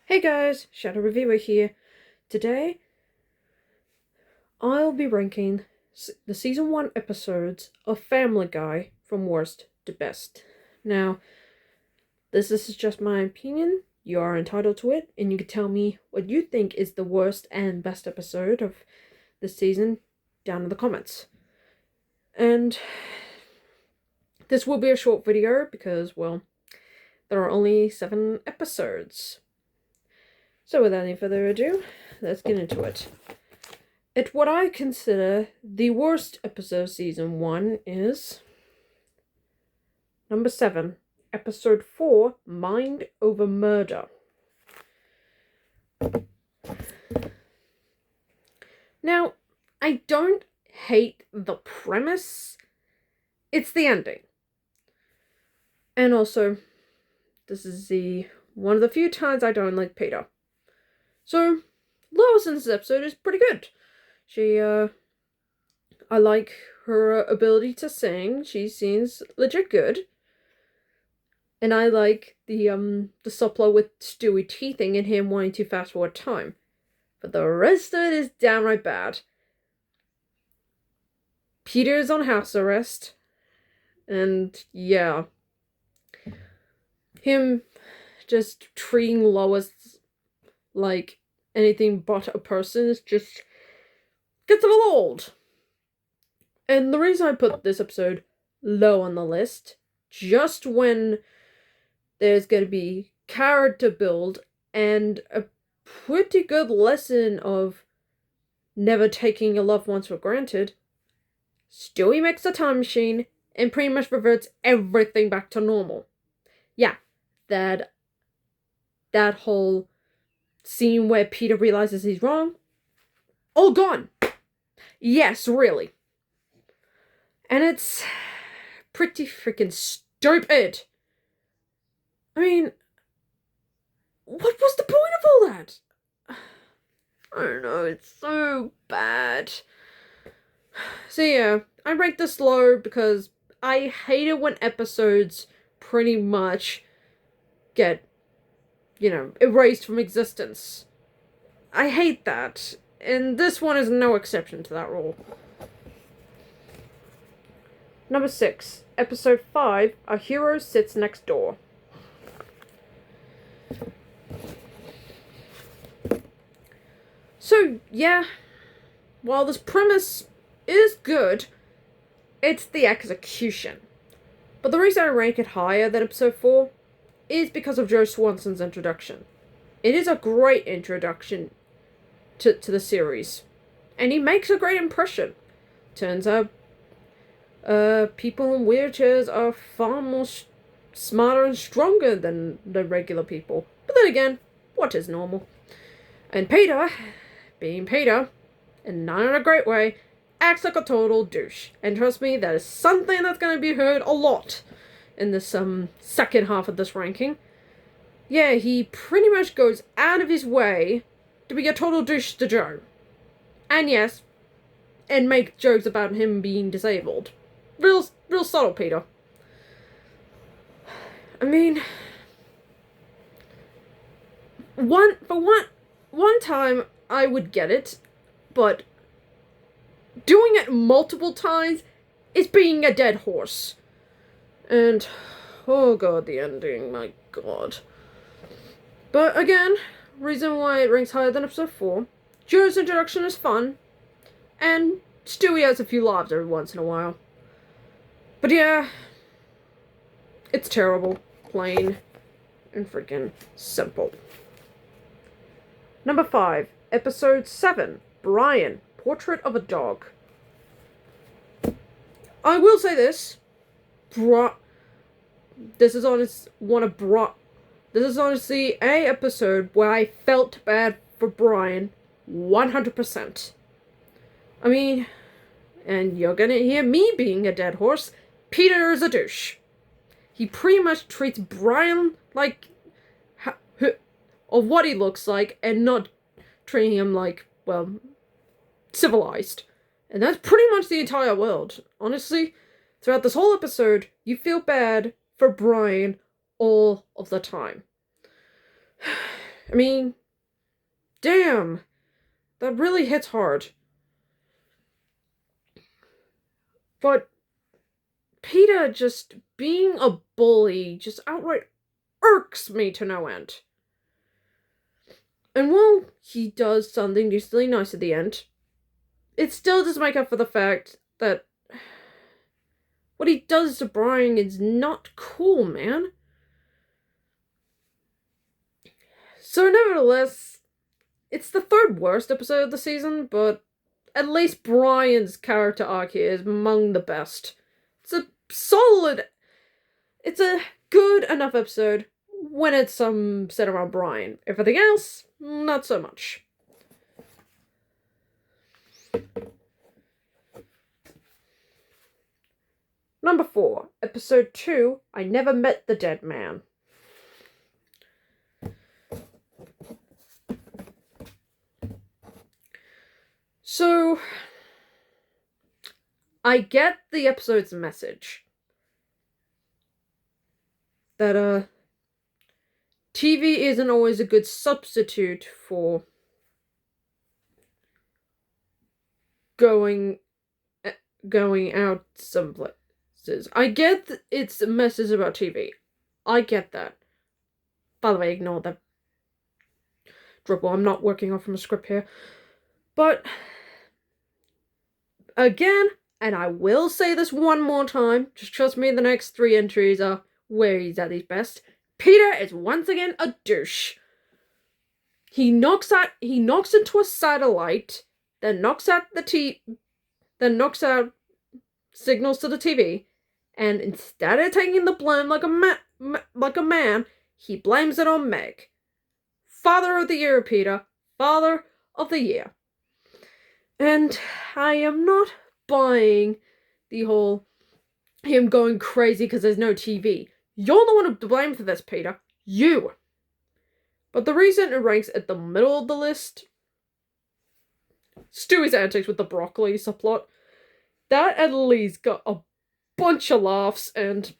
Hey guys, Shadow Reviewer here. Today, I'll be ranking the season 1 episodes of Family Guy from worst to best. Now, this is just my opinion. You are entitled to it, and you can tell me what you think is the worst and best episode of the season down in the comments. And this will be a short video because, well, there are only 7 episodes. So without any further ado, let's get into it. What I consider the worst episode of season 1 is number 7, episode 4, Mind Over Murder. Now, I don't hate the premise, it's the ending. And also, this is one of the few times I don't like Peter. So, Lois in this episode is pretty good. I like her ability to sing. She seems legit good. And I like the subplot with Stewie teething and him wanting to fast forward time. But the rest of it is downright bad. Peter is on house arrest. And yeah. Him just treating Lois like anything but a person is just gets a little old. And the reason I put this episode low on the list, just when there's going to be character build and a pretty good lesson of never taking your loved ones for granted, Stewie makes a time machine and pretty much reverts everything back to normal. Yeah, that whole scene where Peter realizes he's wrong, all gone. Yes, really. And it's pretty freaking stupid. I mean, what was the point of all that? I don't know, it's so bad. So yeah, I rank this low because I hate it when episodes pretty much get, erased from existence. I hate that. And this one is no exception to that rule. Number 6, episode 5, A Hero Sits Next Door. So, yeah, while this premise is good, it's the execution. But the reason I rank it higher than episode 4 is because of Joe Swanson's introduction. It is a great introduction to the series, and he makes a great impression. Turns out, people in wheelchairs are far more smarter and stronger than the regular people. But then again, what is normal? And Peter, being Peter, and not in a great way, acts like a total douche. And trust me, that is something that's going to be heard a lot in this second half of this ranking. Yeah, he pretty much goes out of his way to be a total douche to Joe. And yes, and make jokes about him being disabled. Real subtle, Peter. I mean, one time I would get it, but doing it multiple times is being a dead horse. And, oh god, the ending, my god. But again, reason why it ranks higher than episode 4, Joe's introduction is fun, and Stewie has a few laughs every once in a while. But yeah, it's terrible, plain, and freaking simple. Number 5, episode 7, Brian, Portrait of a Dog. I will say this, this is honestly a episode where I felt bad for Brian 100%. I mean, and you're gonna hear me being a dead horse, Peter is a douche. He pretty much treats Brian like of what he looks like and not treating him like, well, civilized. And that's pretty much the entire world. Honestly, throughout this whole episode, you feel bad for Brian all of the time. I mean, damn, that really hits hard. But Peter just being a bully just outright irks me to no end. And while he does something decently nice at the end, it still doesn't make up for the fact that what he does to Brian is not cool, man. So nevertheless, it's the third worst episode of the season, but at least Brian's character arc here is among the best. It's a good enough episode when it's set around Brian. Everything else, not so much. Number 4, episode 2, I Never Met the Dead Man. So, I get the episode's message. That, TV isn't always a good substitute for going out someplace. I get it's a message about TV. I get that. By the way, ignore that dribble. I'm not working off from a script here. But, again, and I will say this one more time, just trust me, the next 3 entries are where he's at his best. Peter is once again a douche. He knocks into a satellite, then knocks out signals to the TV, and instead of taking the blame like a man, he blames it on Meg. Father of the Year, Peter. Father of the Year. And I am not buying the whole him going crazy because there's no TV. You're the one to blame for this, Peter. You. But the reason it ranks at the middle of the list, Stewie's antics with the broccoli subplot, that at least got a bunch of laughs, and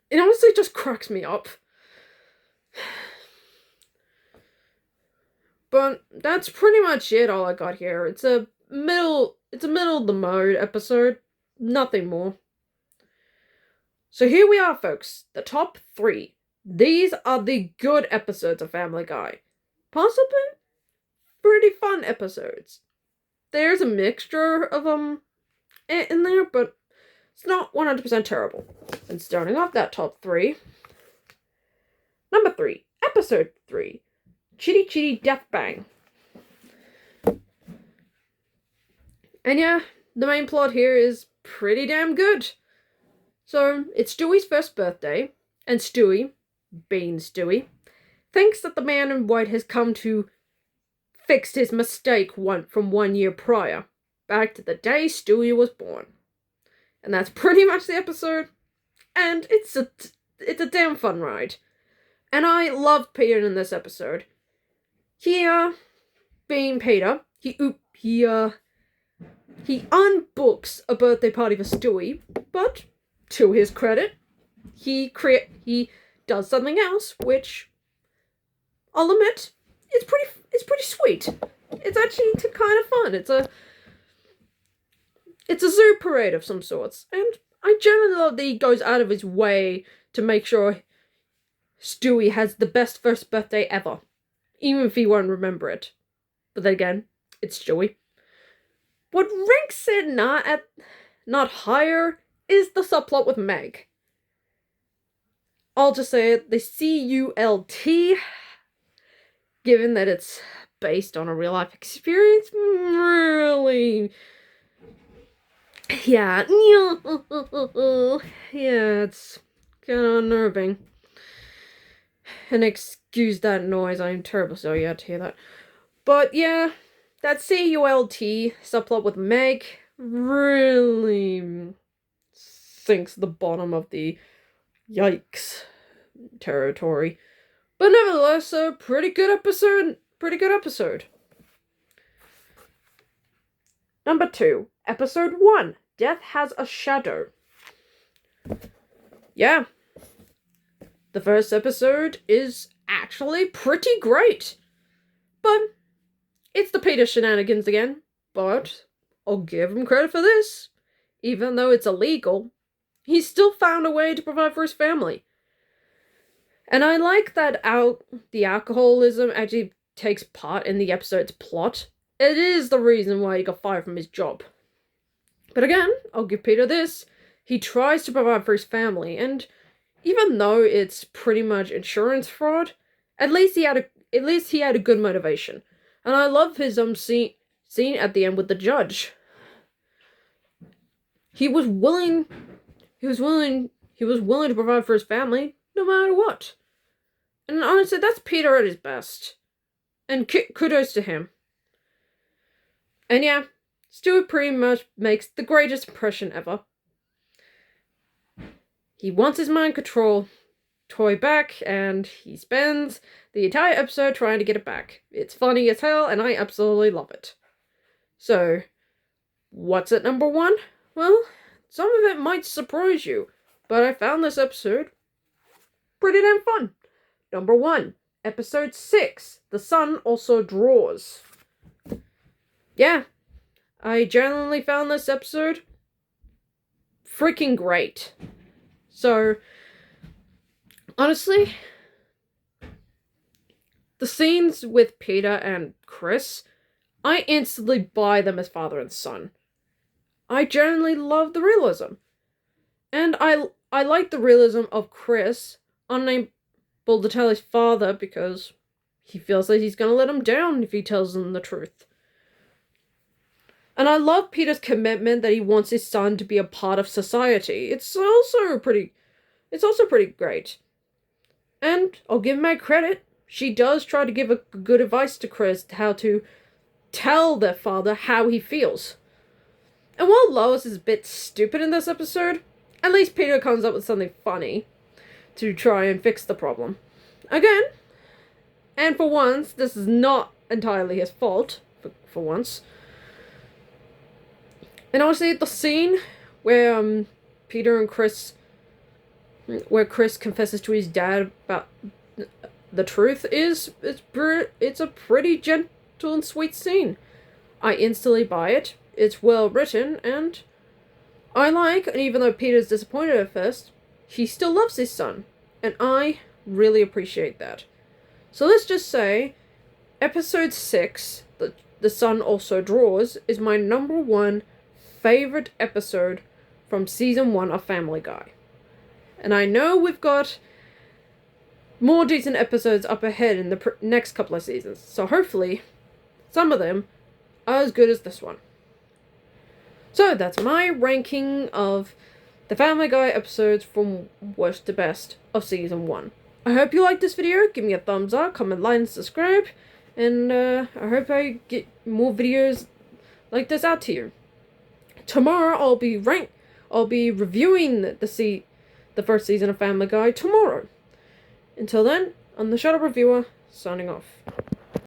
it honestly just cracks me up. But that's pretty much it, all I got here. It's a middle of the mode episode. Nothing more. So here we are, folks. The top 3. These are the good episodes of Family Guy. Possibly pretty fun episodes. There's a mixture of them in there, but it's not 100% terrible. And starting off that top 3. Number 3. Episode 3. Chitty Chitty Death Bang. And yeah, the main plot here is pretty damn good. So, it's Stewie's first birthday, and Stewie, being Stewie, thinks that the man in white has come to fix his mistake from 1 year prior, back to the day Stewie was born. And that's pretty much the episode, and it's a damn fun ride. And I loved Peter in this episode. He, being Peter, he unbooks a birthday party for Stewie, but to his credit, he does something else, which I'll admit it's pretty sweet. It's actually kind of fun. It's a zoo parade of some sorts, and I generally love that he goes out of his way to make sure Stewie has the best first birthday ever, even if he won't remember it. But then again, it's Stewie. What ranks it not higher is the subplot with Meg. I'll just say it, the CULT, given that it's based on a real life experience, really, yeah, it's kind of unnerving. And excuse that noise, I'm terrible, so you had to hear that. But yeah, that CULT subplot with Meg really sinks the bottom of the yikes territory. But nevertheless, a pretty good episode. Number 2, episode 1, Death Has a Shadow. Yeah. The first episode is actually pretty great. But it's the Peter shenanigans again. But I'll give him credit for this. Even though it's illegal, he still found a way to provide for his family. And I like that the alcoholism actually takes part in the episode's plot. It is the reason why he got fired from his job. But again, I'll give Peter this. He tries to provide for his family, and even though it's pretty much insurance fraud, at least he had a good motivation. And I love his scene at the end with the judge. He was willing to provide for his family no matter what. And honestly, that's Peter at his best. And kudos to him. And yeah, Stuart pretty much makes the greatest impression ever. He wants his mind control toy back, and he spends the entire episode trying to get it back. It's funny as hell, and I absolutely love it. So, what's at number 1? Well, some of it might surprise you, but I found this episode pretty damn fun. Number 1, episode 6, The Sun Also Draws. Yeah, I genuinely found this episode freaking great. So, honestly, the scenes with Peter and Chris, I instantly buy them as father and son. I genuinely love the realism. And I like the realism of Chris, unable to tell his father because he feels that he's going to let him down if he tells him the truth. And I love Peter's commitment that he wants his son to be a part of society. It's also pretty great. And I'll give my credit. She does try to give a good advice to Chris how to tell their father how he feels. And while Lois is a bit stupid in this episode, at least Peter comes up with something funny to try and fix the problem. Again, and for once, this is not entirely his fault, for once. And honestly, the scene where Chris confesses to his dad about the truth it's a pretty gentle and sweet scene. I instantly buy it. It's well written, and and even though Peter's disappointed at first, he still loves his son, and I really appreciate that. So let's just say, episode 6, The Sun Also Draws, is my number 1 favorite episode from season 1 of Family Guy. And I know we've got more decent episodes up ahead in the next couple of seasons, so hopefully some of them are as good as this one. So that's my ranking of the Family Guy episodes from worst to best of season 1. I hope you liked this video. Give me a thumbs up, comment, like, and subscribe. And I hope I get more videos like this out to you. Tomorrow I'll be reviewing the first season of Family Guy tomorrow. Until then, I'm the Shadow Reviewer, signing off.